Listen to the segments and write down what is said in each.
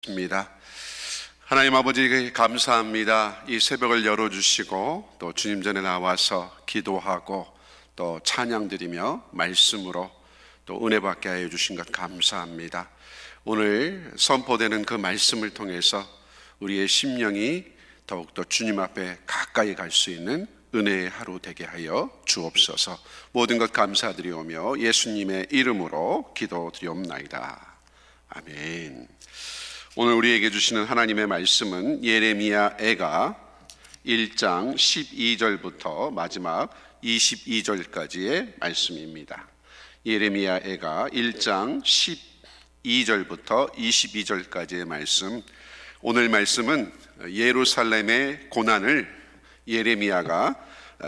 입니다. 하나님 아버지 감사합니다. 이 새벽을 열어주시고 또 주님 전에 나와서 기도하고 또 찬양드리며 말씀으로 또 은혜 받게 하여 주신 것 감사합니다. 오늘 선포되는 그 말씀을 통해서 우리의 심령이 더욱더 주님 앞에 가까이 갈 수 있는 은혜의 하루 되게 하여 주옵소서. 모든 것 감사드리오며 예수님의 이름으로 기도드리옵나이다. 아멘. 오늘 우리에게 주시는 하나님의 말씀은 예레미야 애가 1장 12절부터 마지막 22절까지의 말씀입니다. 예레미야 애가 1장 12절부터 22절까지의 말씀. 오늘 말씀은 예루살렘의 고난을 예레미야가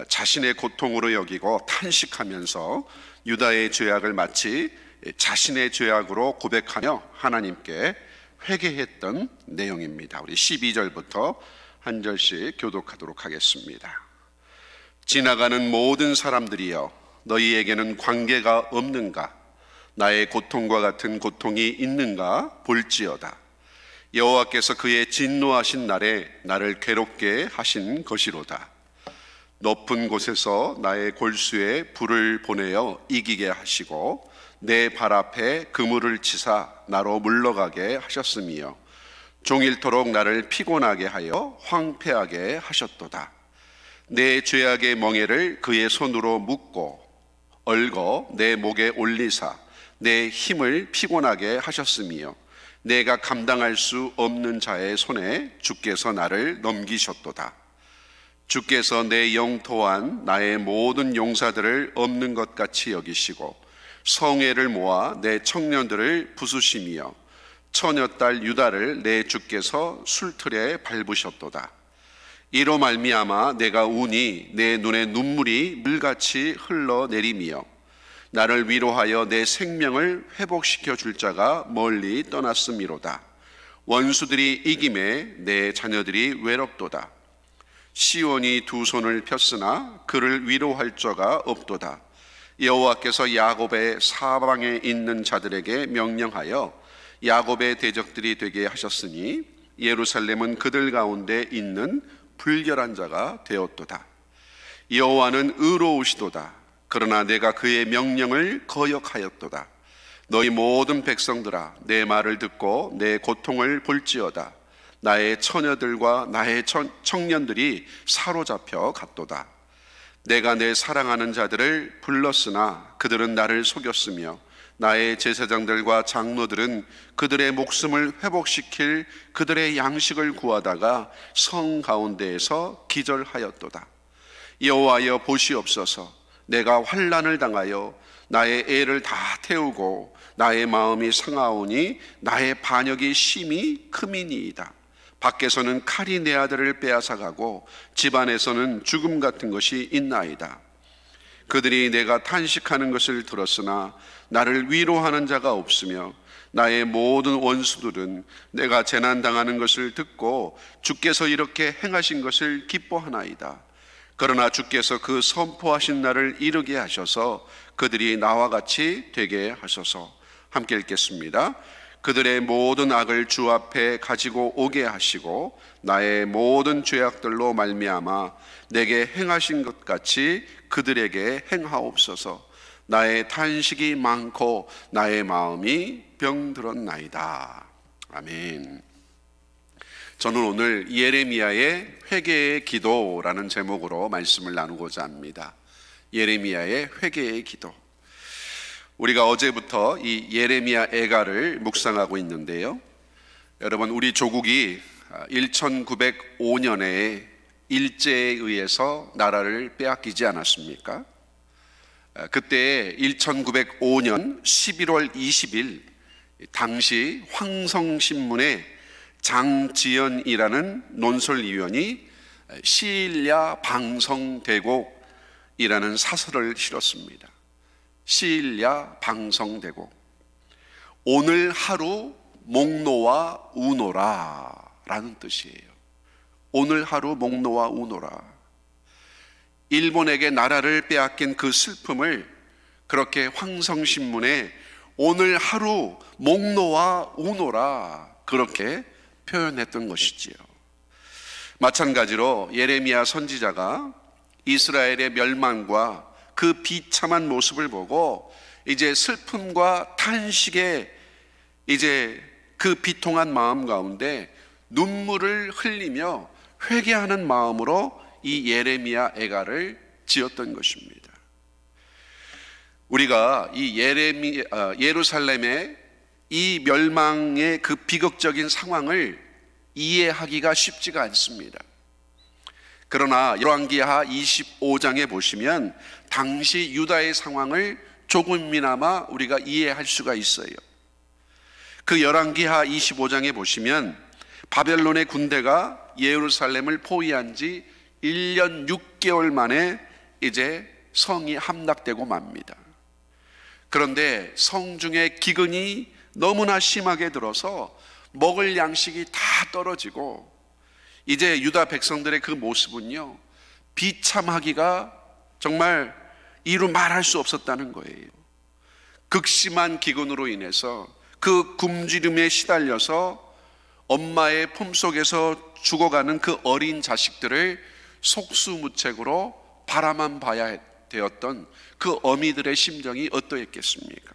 자신의 고통으로 여기고 탄식하면서 유다의 죄악을 마치 자신의 죄악으로 고백하며 하나님께 회개했던 내용입니다. 우리 12절부터 한 절씩 교독하도록 하겠습니다. 지나가는 모든 사람들이여, 너희에게는 관계가 없는가? 나의 고통과 같은 고통이 있는가 볼지어다. 여호와께서 그의 진노하신 날에 나를 괴롭게 하신 것이로다. 높은 곳에서 나의 골수에 불을 보내어 이기게 하시고 내 발 앞에 그물을 치사 나로 물러가게 하셨으며 종일토록 나를 피곤하게 하여 황폐하게 하셨도다. 내 죄악의 멍에를 그의 손으로 묶고 얽어 내 목에 올리사 내 힘을 피곤하게 하셨으며 내가 감당할 수 없는 자의 손에 주께서 나를 넘기셨도다. 주께서 내 영토한 나의 모든 용사들을 없는 것 같이 여기시고 성회를 모아 내 청년들을 부수시며 처녀딸 유다를 내 주께서 술틀에 밟으셨도다. 이로 말미암아 내가 우니 내 눈에 눈물이 물같이 흘러내리며 나를 위로하여 내 생명을 회복시켜 줄 자가 멀리 떠났음이로다. 원수들이 이김에 내 자녀들이 외롭도다. 시온이 두 손을 폈으나 그를 위로할 자가 없도다. 여호와께서 야곱의 사방에 있는 자들에게 명령하여 야곱의 대적들이 되게 하셨으니 예루살렘은 그들 가운데 있는 불결한 자가 되었도다. 여호와는 의로우시도다. 그러나 내가 그의 명령을 거역하였도다. 너희 모든 백성들아, 내 말을 듣고 내 고통을 볼지어다. 나의 처녀들과 나의 청년들이 사로잡혀 갔도다. 내가 내 사랑하는 자들을 불렀으나 그들은 나를 속였으며 나의 제사장들과 장로들은 그들의 목숨을 회복시킬 그들의 양식을 구하다가 성 가운데에서 기절하였도다. 여호와여 보시옵소서. 내가 환난을 당하여 나의 애를 다 태우고 나의 마음이 상하오니 나의 반역이 심히 크미니이다. 밖에서는 칼이 내 아들을 빼앗아가고 집안에서는 죽음 같은 것이 있나이다. 그들이 내가 탄식하는 것을 들었으나 나를 위로하는 자가 없으며 나의 모든 원수들은 내가 재난당하는 것을 듣고 주께서 이렇게 행하신 것을 기뻐하나이다. 그러나 주께서 그 선포하신 날을 이루게 하셔서 그들이 나와 같이 되게 하소서. 함께 읽겠습니다. 그들의 모든 악을 주 앞에 가지고 오게 하시고 나의 모든 죄악들로 말미암아 내게 행하신 것 같이 그들에게 행하옵소서. 나의 탄식이 많고 나의 마음이 병들었나이다. 아멘. 저는 오늘 예레미야의 회개의 기도라는 제목으로 말씀을 나누고자 합니다. 예레미야의 회개의 기도. 우리가 어제부터 이 예레미야 애가를 묵상하고 있는데요. 여러분, 우리 조국이 1905년에 일제에 의해서 나라를 빼앗기지 않았습니까? 그때 1905년 11월 20일 당시 황성신문에 장지연이라는 논설위원이 시일야 방성대곡이라는 사설을 실었습니다. 시일야 방성대곡. 오늘 하루 목노와 우노라 라는 뜻이에요. 오늘 하루 목노와 우노라. 일본에게 나라를 빼앗긴 그 슬픔을 그렇게 황성신문에 오늘 하루 목노와 우노라 그렇게 표현했던 것이지요. 마찬가지로 예레미야 선지자가 이스라엘의 멸망과 그 비참한 모습을 보고 이제 슬픔과 탄식에 이제 그 비통한 마음 가운데 눈물을 흘리며 회개하는 마음으로 이 예레미야 애가를 지었던 것입니다. 우리가 이 예루살렘의 이 멸망의 그 비극적인 상황을 이해하기가 쉽지가 않습니다. 그러나 열왕기하 25장에 보시면 당시 유다의 상황을 조금이나마 우리가 이해할 수가 있어요. 그 열왕기하 25장에 보시면 바벨론의 군대가 예루살렘을 포위한 지 1년 6개월 만에 이제 성이 함락되고 맙니다. 그런데 성중에 기근이 너무나 심하게 들어서 먹을 양식이 다 떨어지고 이제 유다 백성들의 그 모습은요, 비참하기가 정말 이루 말할 수 없었다는 거예요. 극심한 기근으로 인해서 그 굶주림에 시달려서 엄마의 품속에서 죽어가는 그 어린 자식들을 속수무책으로 바라만 봐야 되었던 그 어미들의 심정이 어떠했겠습니까?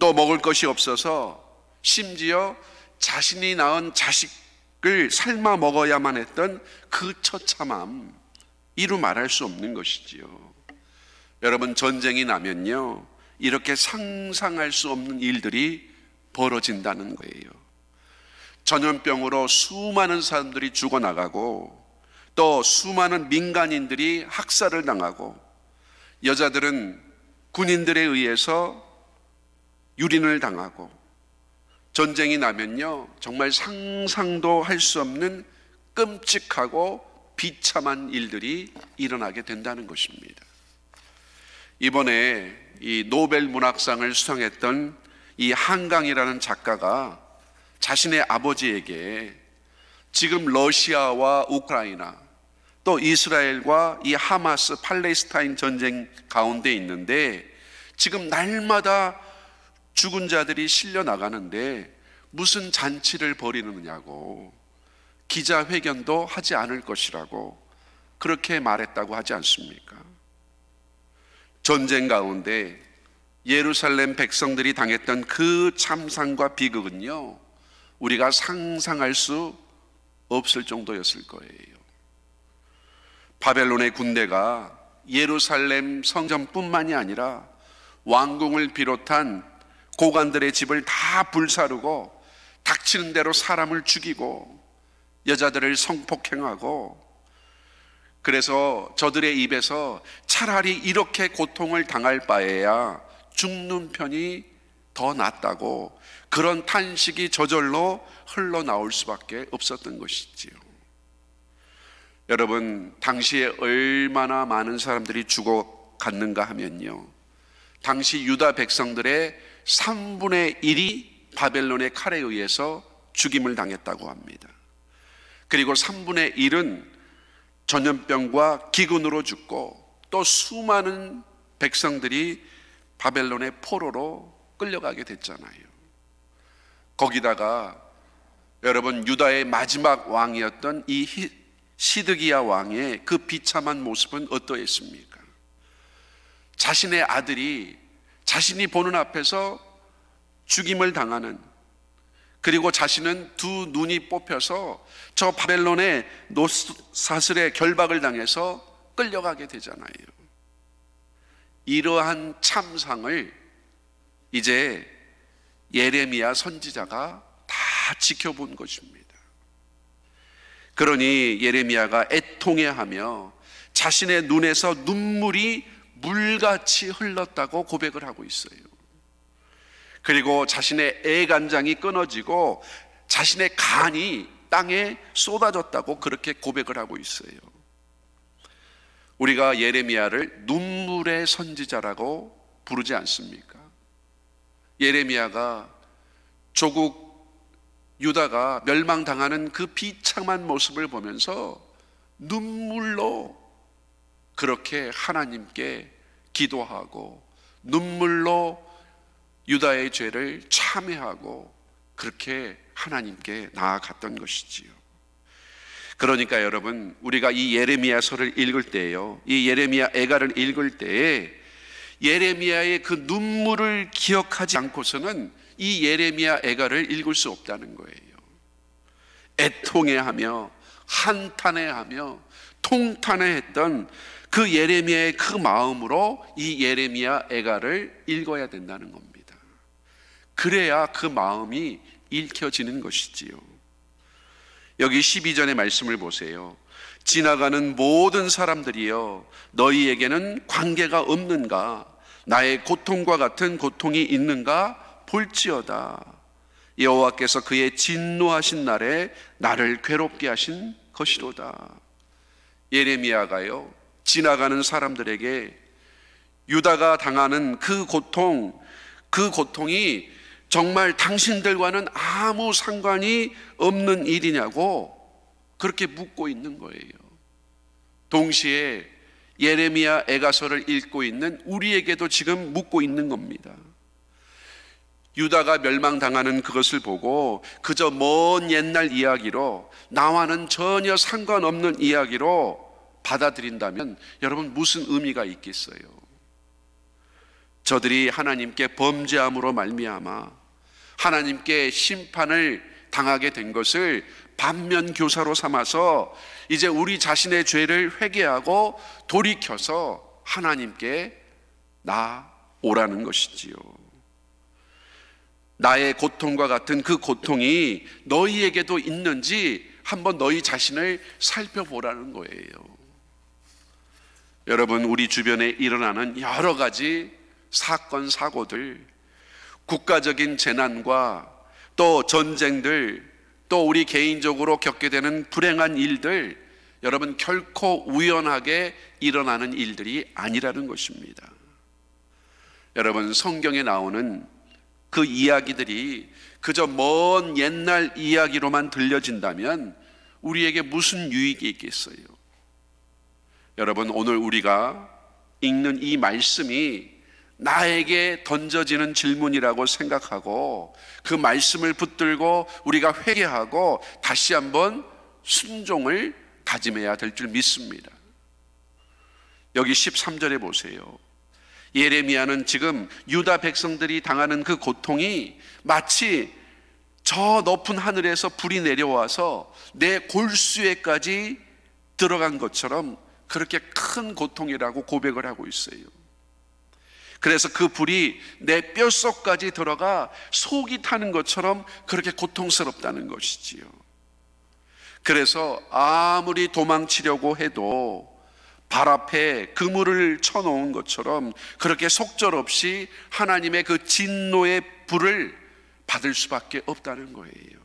또 먹을 것이 없어서 심지어 자신이 낳은 자식을 삶아 먹어야만 했던 그 처참함, 이루 말할 수 없는 것이지요. 여러분, 전쟁이 나면요, 이렇게 상상할 수 없는 일들이 벌어진다는 거예요. 전염병으로 수많은 사람들이 죽어나가고 또 수많은 민간인들이 학살을 당하고 여자들은 군인들에 의해서 유린을 당하고 전쟁이 나면요, 정말 상상도 할 수 없는 끔찍하고 비참한 일들이 일어나게 된다는 것입니다. 이번에 이 노벨 문학상을 수상했던 이 한강이라는 작가가 자신의 아버지에게 지금 러시아와 우크라이나 또 이스라엘과 이 하마스 팔레스타인 전쟁 가운데 있는데 지금 날마다 죽은 자들이 실려 나가는데 무슨 잔치를 벌이느냐고, 기자회견도 하지 않을 것이라고 그렇게 말했다고 하지 않습니까? 전쟁 가운데 예루살렘 백성들이 당했던 그 참상과 비극은요, 우리가 상상할 수 없을 정도였을 거예요. 바벨론의 군대가 예루살렘 성전뿐만이 아니라 왕궁을 비롯한 고관들의 집을 다 불사르고 닥치는 대로 사람을 죽이고 여자들을 성폭행하고, 그래서 저들의 입에서 차라리 이렇게 고통을 당할 바에야 죽는 편이 더 낫다고 그런 탄식이 저절로 흘러나올 수밖에 없었던 것이지요. 여러분, 당시에 얼마나 많은 사람들이 죽어갔는가 하면요, 당시 유다 백성들의 3분의 1이 바벨론의 칼에 의해서 죽임을 당했다고 합니다. 그리고 3분의 1은 전염병과 기근으로 죽고 또 수많은 백성들이 바벨론의 포로로 끌려가게 됐잖아요. 거기다가 여러분, 유다의 마지막 왕이었던 이 시드기야 왕의 그 비참한 모습은 어떠했습니까? 자신의 아들이 자신이 보는 앞에서 죽임을 당하는, 그리고 자신은 두 눈이 뽑혀서 저 바벨론의 노사슬에 결박을 당해서 끌려가게 되잖아요. 이러한 참상을 이제 예레미야 선지자가 다 지켜본 것입니다. 그러니 예레미야가 애통해하며 자신의 눈에서 눈물이 물같이 흘렀다고 고백을 하고 있어요. 그리고 자신의 애간장이 끊어지고 자신의 간이 땅에 쏟아졌다고 그렇게 고백을 하고 있어요. 우리가 예레미야를 눈물의 선지자라고 부르지 않습니까? 예레미야가 조국 유다가 멸망당하는 그 비참한 모습을 보면서 눈물로 그렇게 하나님께 기도하고 눈물로 유다의 죄를 참회하고 그렇게 하나님께 나아갔던 것이지요. 그러니까 여러분, 우리가 이 예레미야서를 읽을 때요, 이 예레미야 애가를 읽을 때에 예레미야의 그 눈물을 기억하지 않고서는 이 예레미야 애가를 읽을 수 없다는 거예요. 애통해하며 한탄해하며 통탄해했던 그 예레미야의 그 마음으로 이 예레미야 애가를 읽어야 된다는 겁니다. 그래야 그 마음이 읽혀지는 것이지요. 여기 12절의 말씀을 보세요. 지나가는 모든 사람들이여, 너희에게는 관계가 없는가? 나의 고통과 같은 고통이 있는가? 볼지어다. 여호와께서 그의 진노하신 날에 나를 괴롭게 하신 것이로다. 예레미야가요, 지나가는 사람들에게 유다가 당하는 그 고통이 정말 당신들과는 아무 상관이 없는 일이냐고 그렇게 묻고 있는 거예요. 동시에 예레미야 애가서를 읽고 있는 우리에게도 지금 묻고 있는 겁니다. 유다가 멸망당하는 그것을 보고 그저 먼 옛날 이야기로, 나와는 전혀 상관없는 이야기로 받아들인다면 여러분, 무슨 의미가 있겠어요? 저들이 하나님께 범죄함으로 말미암아 하나님께 심판을 당하게 된 것을 반면교사로 삼아서 이제 우리 자신의 죄를 회개하고 돌이켜서 하나님께 나오라는 것이지요. 나의 고통과 같은 그 고통이 너희에게도 있는지 한번 너희 자신을 살펴보라는 거예요. 여러분, 우리 주변에 일어나는 여러 가지 사건, 사고들, 국가적인 재난과 또 전쟁들, 또 우리 개인적으로 겪게 되는 불행한 일들, 여러분, 결코 우연하게 일어나는 일들이 아니라는 것입니다. 여러분, 성경에 나오는 그 이야기들이 그저 먼 옛날 이야기로만 들려진다면 우리에게 무슨 유익이 있겠어요? 여러분, 오늘 우리가 읽는 이 말씀이 나에게 던져지는 질문이라고 생각하고 그 말씀을 붙들고 우리가 회개하고 다시 한번 순종을 다짐해야 될 줄 믿습니다. 여기 13절에 보세요. 예레미야는 지금 유다 백성들이 당하는 그 고통이 마치 저 높은 하늘에서 불이 내려와서 내 골수에까지 들어간 것처럼 그렇게 큰 고통이라고 고백을 하고 있어요. 그래서 그 불이 내 뼛속까지 들어가 속이 타는 것처럼 그렇게 고통스럽다는 것이지요. 그래서 아무리 도망치려고 해도 발 앞에 그물을 쳐놓은 것처럼 그렇게 속절없이 하나님의 그 진노의 불을 받을 수밖에 없다는 거예요.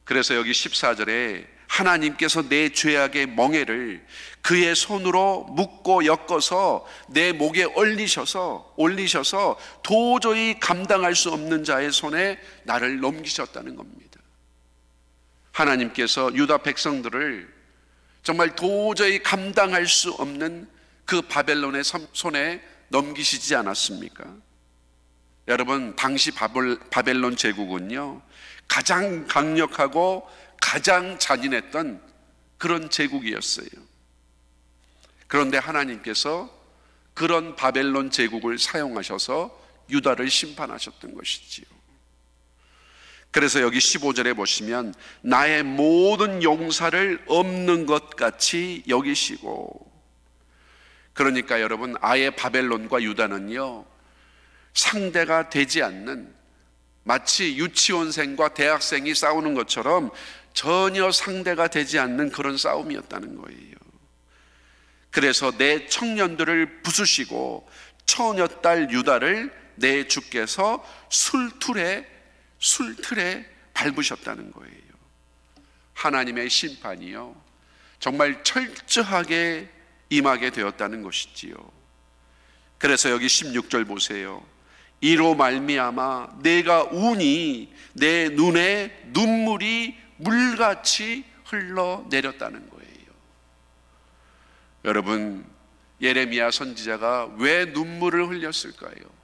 그래서 여기 14절에 하나님께서 내 죄악의 멍에를 그의 손으로 묶고 엮어서 내 목에 올리셔서 도저히 감당할 수 없는 자의 손에 나를 넘기셨다는 겁니다. 하나님께서 유다 백성들을 정말 도저히 감당할 수 없는 그 바벨론의 손에 넘기시지 않았습니까? 여러분, 당시 바벨론 제국은요, 가장 강력하고 가장 잔인했던 그런 제국이었어요. 그런데 하나님께서 그런 바벨론 제국을 사용하셔서 유다를 심판하셨던 것이지요. 그래서 여기 15절에 보시면 나의 모든 용사를 없는 것 같이 여기시고, 그러니까 여러분, 아예 바벨론과 유다는요, 상대가 되지 않는, 마치 유치원생과 대학생이 싸우는 것처럼 전혀 상대가 되지 않는 그런 싸움이었다는 거예요. 그래서 내 청년들을 부수시고 처녀딸 유다를 내 주께서 술틀에 밟으셨다는 거예요. 하나님의 심판이요, 정말 철저하게 임하게 되었다는 것이지요. 그래서 여기 16절 보세요. 이로 말미암아 내가 우니 내 눈에 눈물이 물같이 흘러내렸다는 거예요. 여러분, 예레미야 선지자가 왜 눈물을 흘렸을까요?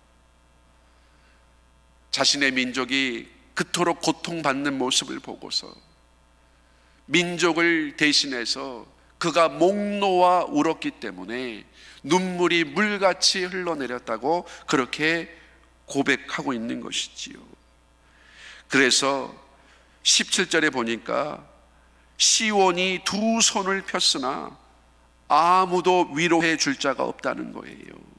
자신의 민족이 그토록 고통받는 모습을 보고서 민족을 대신해서 그가 목 놓아 울었기 때문에 눈물이 물같이 흘러내렸다고 그렇게 고백하고 있는 것이지요. 그래서 17절에 보니까 시온이 두 손을 폈으나 아무도 위로해 줄 자가 없다는 거예요.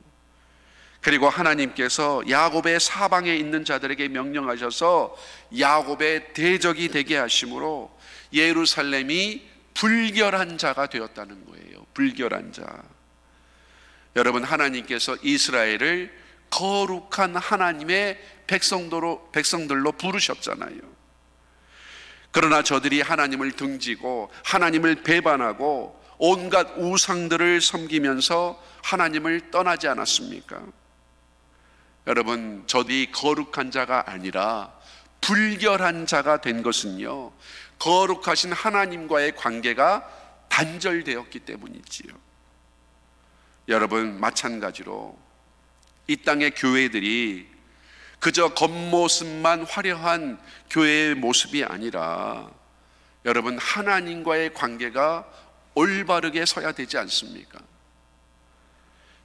그리고 하나님께서 야곱의 사방에 있는 자들에게 명령하셔서 야곱의 대적이 되게 하심으로 예루살렘이 불결한 자가 되었다는 거예요. 불결한 자. 여러분, 하나님께서 이스라엘을 거룩한 하나님의 백성들로 부르셨잖아요. 그러나 저들이 하나님을 등지고 하나님을 배반하고 온갖 우상들을 섬기면서 하나님을 떠나지 않았습니까? 여러분, 저들이 거룩한 자가 아니라 불결한 자가 된 것은요, 거룩하신 하나님과의 관계가 단절되었기 때문이지요. 여러분, 마찬가지로 이 땅의 교회들이 그저 겉모습만 화려한 교회의 모습이 아니라 여러분, 하나님과의 관계가 올바르게 서야 되지 않습니까?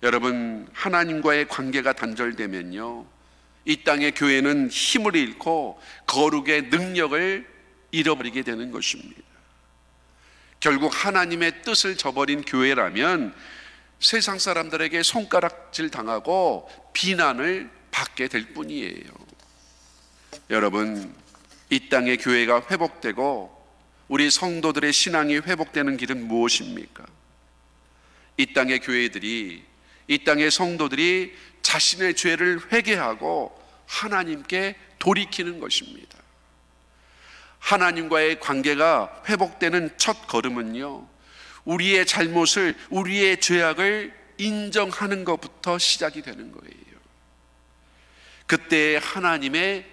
여러분, 하나님과의 관계가 단절되면요, 이 땅의 교회는 힘을 잃고 거룩의 능력을 잃어버리게 되는 것입니다. 결국 하나님의 뜻을 저버린 교회라면 세상 사람들에게 손가락질 당하고 비난을 받게 될 뿐이에요. 여러분, 이 땅의 교회가 회복되고 우리 성도들의 신앙이 회복되는 길은 무엇입니까? 이 땅의 교회들이, 이 땅의 성도들이 자신의 죄를 회개하고 하나님께 돌이키는 것입니다. 하나님과의 관계가 회복되는 첫 걸음은요, 우리의 잘못을, 우리의 죄악을 인정하는 것부터 시작이 되는 거예요. 그때 하나님의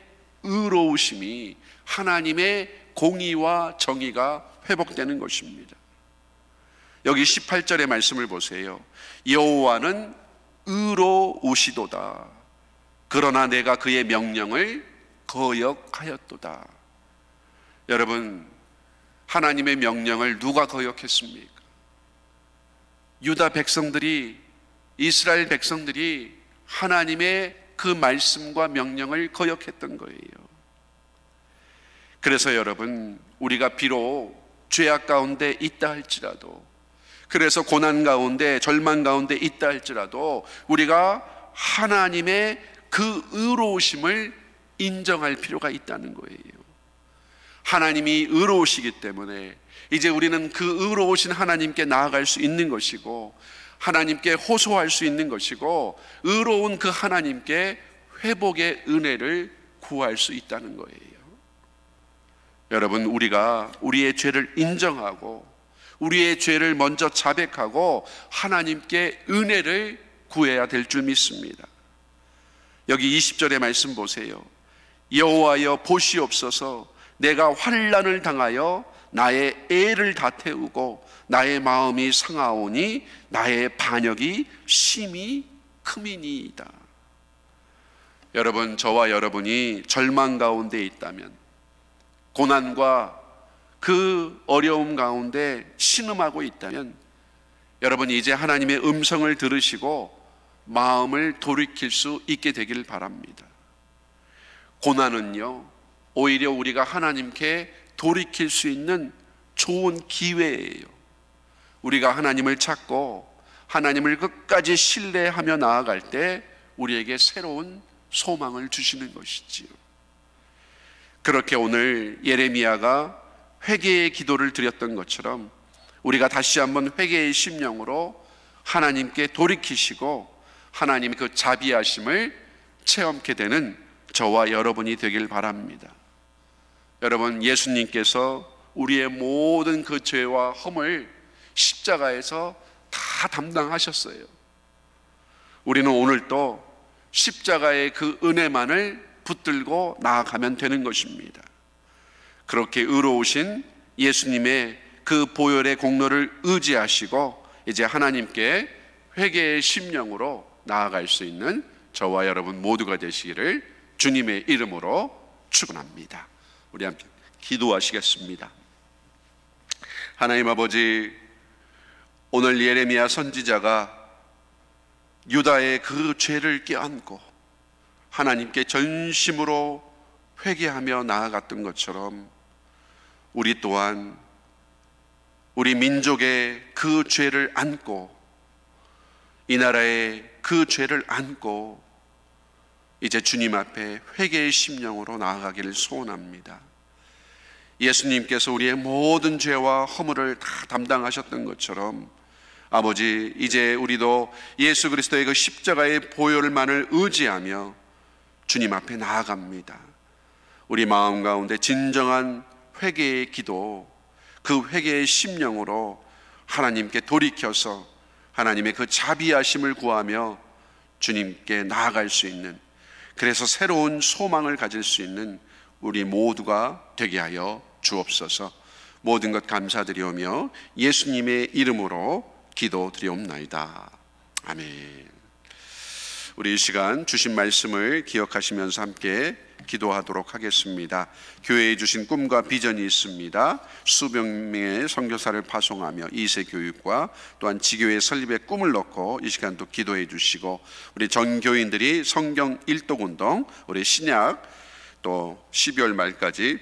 의로우심이, 하나님의 공의와 정의가 회복되는 것입니다. 여기 18절의 말씀을 보세요. 여호와는 의로우시도다. 그러나 내가 그의 명령을 거역하였도다. 여러분, 하나님의 명령을 누가 거역했습니까? 유다 백성들이, 이스라엘 백성들이 하나님의 그 말씀과 명령을 거역했던 거예요. 그래서 여러분, 우리가 비록 죄악 가운데 있다 할지라도, 그래서 고난 가운데, 절망 가운데 있다 할지라도 우리가 하나님의 그 의로우심을 인정할 필요가 있다는 거예요. 하나님이 의로우시기 때문에 이제 우리는 그 의로우신 하나님께 나아갈 수 있는 것이고, 하나님께 호소할 수 있는 것이고, 의로운 그 하나님께 회복의 은혜를 구할 수 있다는 거예요. 여러분, 우리가 우리의 죄를 인정하고 우리의 죄를 먼저 자백하고 하나님께 은혜를 구해야 될 줄 믿습니다. 여기 20절의 말씀 보세요. 여호와여 보시옵소서, 내가 환난을 당하여 나의 애를 다 태우고 나의 마음이 상하오니 나의 반역이 심히 크미니이다. 여러분, 저와 여러분이 절망 가운데 있다면, 고난과 그 어려움 가운데 신음하고 있다면, 여러분 이제 하나님의 음성을 들으시고 마음을 돌이킬 수 있게 되기를 바랍니다. 고난은요, 오히려 우리가 하나님께 돌이킬 수 있는 좋은 기회예요. 우리가 하나님을 찾고 하나님을 끝까지 신뢰하며 나아갈 때 우리에게 새로운 소망을 주시는 것이지요. 그렇게 오늘 예레미야가 회개의 기도를 드렸던 것처럼 우리가 다시 한번 회개의 심령으로 하나님께 돌이키시고 하나님의 그 자비하심을 체험케 되는 저와 여러분이 되길 바랍니다. 여러분, 예수님께서 우리의 모든 그 죄와 험을 십자가에서 다 담당하셨어요. 우리는 오늘도 십자가의 그 은혜만을 붙들고 나아가면 되는 것입니다. 그렇게 의로우신 예수님의 그 보혈의 공로를 의지하시고 이제 하나님께 회개의 심령으로 나아갈 수 있는 저와 여러분 모두가 되시기를 주님의 이름으로 축원합니다. 우리 함께 기도하시겠습니다. 하나님 아버지, 오늘 예레미야 선지자가 유다의 그 죄를 껴안고 하나님께 전심으로 회개하며 나아갔던 것처럼 우리 또한 우리 민족의 그 죄를 안고, 이 나라의 그 죄를 안고 이제 주님 앞에 회개의 심령으로 나아가기를 소원합니다. 예수님께서 우리의 모든 죄와 허물을 다 담당하셨던 것처럼 아버지, 이제 우리도 예수 그리스도의 그 십자가의 보혈만을 의지하며 주님 앞에 나아갑니다. 우리 마음 가운데 진정한 회개의 기도, 그 회개의 심령으로 하나님께 돌이켜서 하나님의 그 자비하심을 구하며 주님께 나아갈 수 있는, 그래서 새로운 소망을 가질 수 있는 우리 모두가 되게 하여 주옵소서. 모든 것 감사드리오며 예수님의 이름으로 기도드리옵나이다. 아멘. 우리 이 시간 주신 말씀을 기억하시면서 함께 기도하도록 하겠습니다. 교회에 주신 꿈과 비전이 있습니다. 수백 명의 선교사를 파송하며 2세 교육과 또한 지교회 설립의 꿈을 넣고 이 시간도 기도해 주시고, 우리 전 교인들이 성경 일독운동, 우리 신약 또 12월 말까지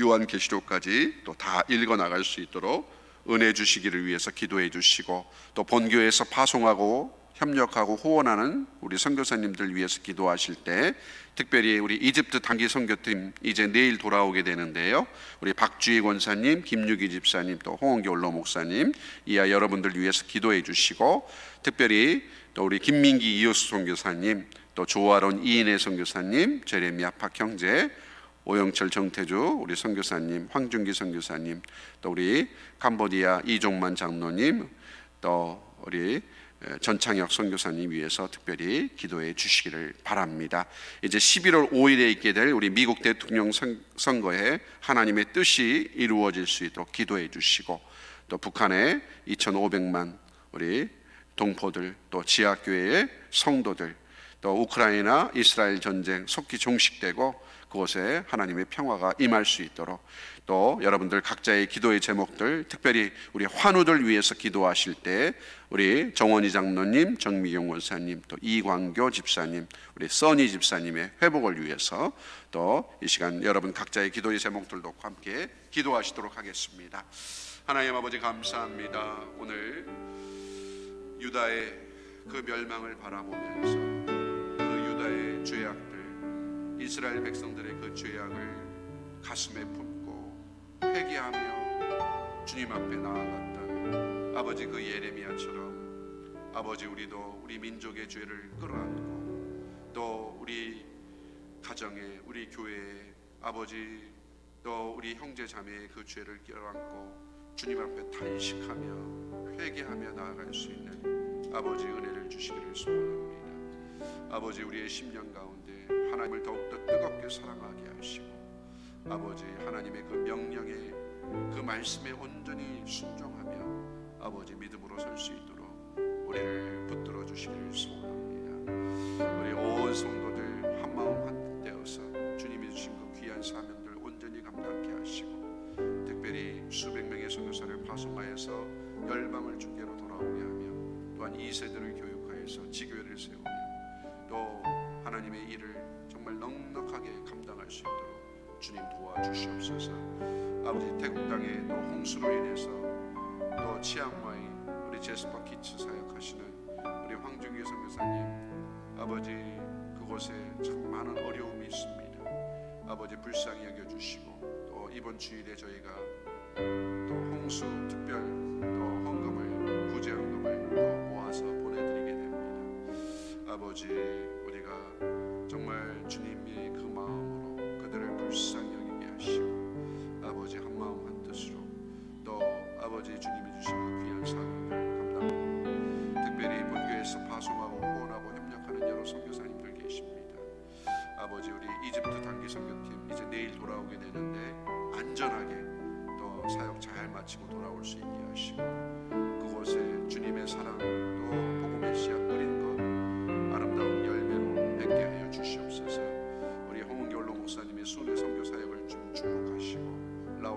요한계시록까지 또 다 읽어 나갈 수 있도록 은혜 주시기를 위해서 기도해 주시고, 또 본교회에서 파송하고 협력하고 후원하는 우리 선교사님들 위해서 기도하실 때, 특별히 우리 이집트 단기 선교팀 이제 내일 돌아오게 되는데요, 우리 박주희 권사님, 김유기 집사님, 또 홍원기 원로 목사님 이하 여러분들 위해서 기도해 주시고, 특별히 또 우리 김민기 이호수 선교사님, 또 조아론 이인혜 선교사님, 제레미야 박 형제, 오영철 정태주 우리 선교사님, 황준기 선교사님, 또 우리 캄보디아 이종만 장로님, 또 우리 전창혁 선교사님 위해서 특별히 기도해 주시기를 바랍니다. 이제 11월 5일에 있게 될 우리 미국 대통령 선거에 하나님의 뜻이 이루어질 수 있도록 기도해 주시고, 또 북한의 2,500만 우리 동포들, 또 지하교회의 성도들, 또 우크라이나 이스라엘 전쟁 속히 종식되고 그곳에 하나님의 평화가 임할 수 있도록, 또 여러분들 각자의 기도의 제목들, 특별히 우리 환우들 위해서 기도하실 때 우리 정원희 장로님, 정미경 원사님, 또 이광교 집사님, 우리 써니 집사님의 회복을 위해서 또 이 시간 여러분 각자의 기도의 제목들 놓고 함께 기도하시도록 하겠습니다. 하나님 아버지, 감사합니다. 오늘 유다의 그 멸망을 바라보면서 그 유다의 죄악들, 이스라엘 백성들의 그 죄악을 가슴에 품고 회개하며 주님 앞에 나아갔던 아버지 그 예레미야처럼, 아버지 우리도 우리 민족의 죄를 끌어안고, 또 우리 가정에, 우리 교회에 아버지, 또 우리 형제 자매의 그 죄를 끌어안고 주님 앞에 탄식하며 회개하며 나아갈 수 있는 아버지 은혜를 주시기를 소원합니다. 아버지, 우리의 심령 가운데 하나님을 더욱더 뜨겁게 사랑하게 하시고, 아버지 하나님의 그 명령에, 그 말씀에 온전히 순종하며 아버지 믿음으로 설 수 있도록 우리를 붙들어 주시기를 소원합니다. 우리 온 성도들 한마음 한뜻 되어서 주님이 주신 그 귀한 사명들 온전히 감당케 하시고, 특별히 수백 명의 선교사를 파송하여서 열방을 주께로 돌아오게 하며, 또한 2세들을 교육하여서 지교회를 세우며, 또 하나님의 일을 정말 넉넉하게 감당할 수 있도록 주님 도와주시옵소서. 아버지, 태국 땅에 또 홍수로 인해서 또 치앙마이 우리 제스퍼 키츠 사역하시는 우리 황준기 선교사님, 아버지 그곳에 참 많은 어려움이 있습니다. 아버지 불쌍히 여겨주시고, 또 이번 주일에 저희가 또 홍수 특별 또 헌금을, 구제헌금을 또 모아서 보내드리게 됩니다. 아버지, 우리가 정말 주님의 그 마음으로 그들을 불쌍히 여기게 하시고, 아버지 한마음 한뜻으로 또 아버지 주님이 주신 그 귀한 사명을 감당하고, 특별히 본교회에서 파송하고 후원하고 협력하는 여러 선교사님들 계십니다. 아버지, 우리 이집트 단기 선교팀 이제 내일 돌아오게 되는데 안전하게 또 사역 잘 마치고 돌아올 수 있게 하시고, 그곳에 주님의 사랑 또 복음의 씨앗 뿌린 것 아름다운 열매로 맺게 하여 주시옵소서. 우리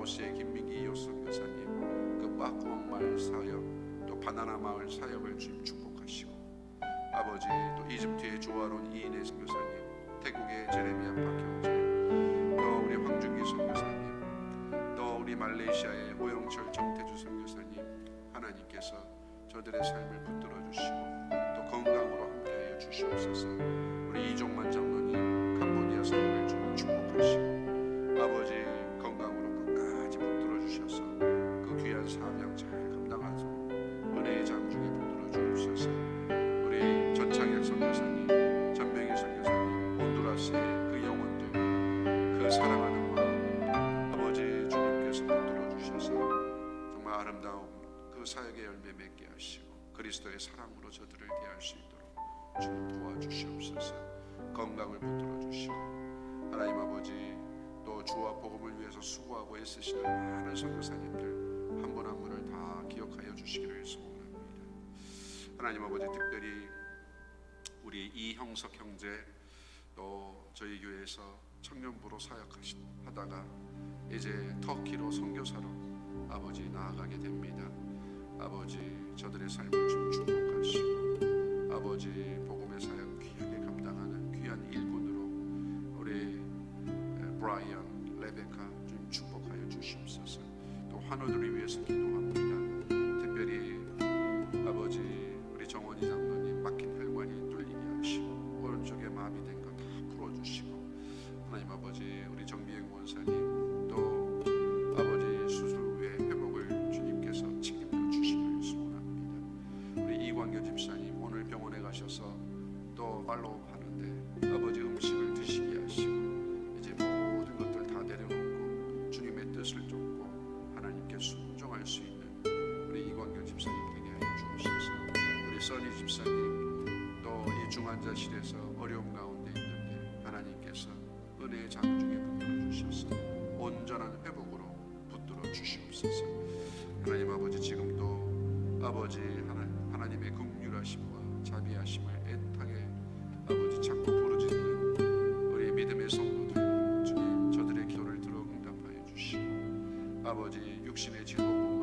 라오스의 김민기 이호 선교사님, 그 빠꾸왕 마을 사역, 또 바나나 마을 사역을 주님 축복하시고, 아버지 또 이집트의 조아론 이인혜 선교사님, 태국의 제레미야 박형재, 또 우리 황준기 선교사님, 또 우리 말레이시아의 오영철 정태주 선교사님, 하나님께서 저들의 삶을 붙들어 주시고 또 건강으로 함께하여 주시옵소서. 우리 이종만 장로님 캄보디아 사역을 좀 축복하시고 아버지 건강으로 끝까지 붙들어 주셔서 그 귀한 사명 잘 감당하소 은혜의 장중에 붙들어 주옵소서. 우리 전창혁 선교사님, 전병희 선교사님, 혼두라스의 그 영혼들, 그 사랑하는 마음 아버지 주님께서 붙들어 주셔서 정말 아름다운 그 사역의 열매 맺게 하시고 그리스도의 사랑으로 저들을 대할 수 있도록 주님 도와주시옵소서. 건강을 붙들어 주시고 하나님 아버지 또 주와 복음을 위해서 수고하고 애쓰시는 많은 선교사님들 한 분 한 분을 다 기억하여 주시기를 소원합니다. 하나님 아버지 특별히 우리 이형석 형제 또 저희 교회에서 청년부로 사역하다가 이제 터키로 선교사로 아버지 나아가게 됩니다. 아버지 저들의 삶을 좀 축복하시고 아버지 복음의 사역 귀하게 감당하는 귀한 일꾼으로 우리 브라이언, 레베카 좀 축복하여 주시옵소서. 또 환우들을 위해서 기도합니다. 특별히 아버지 우리 정원희 장로님 막힌 혈관이 뚫리게 하시고 오른쪽에 마비된 것 다 풀어주시고 하나님 아버지 우리 정비행 원사님 또 아버지 수술 후에 회복을 주님께서 책임져 주시기를 소원합니다. 우리 이광교 집사님 오늘 병원에 가셔서 또 팔로우 하는데 아버지 음식을 드시게 하시고 이제 모든 것들 다 내려놓고 주님의 뜻을 쫓고 하나님께 순종할 수 있는 우리 이광교 집사님 되게 하여 주옵소서. 우리 써니 집사님 또 이 중환자실에서 어려움 가운데 있는데 하나님께서 은혜의 장중에 붙들어 주셔서 온전한 회복으로 붙들어 주시옵소서. 하나님 아버지 지금도 아버지 하나님의 긍휼하심과 자비하심을 애타게 아버지 자꾸 부르짖는 우리 믿음의 성도들 주님 저들의 기도를 들어 응답하여 주시고 아버지 육신의 질복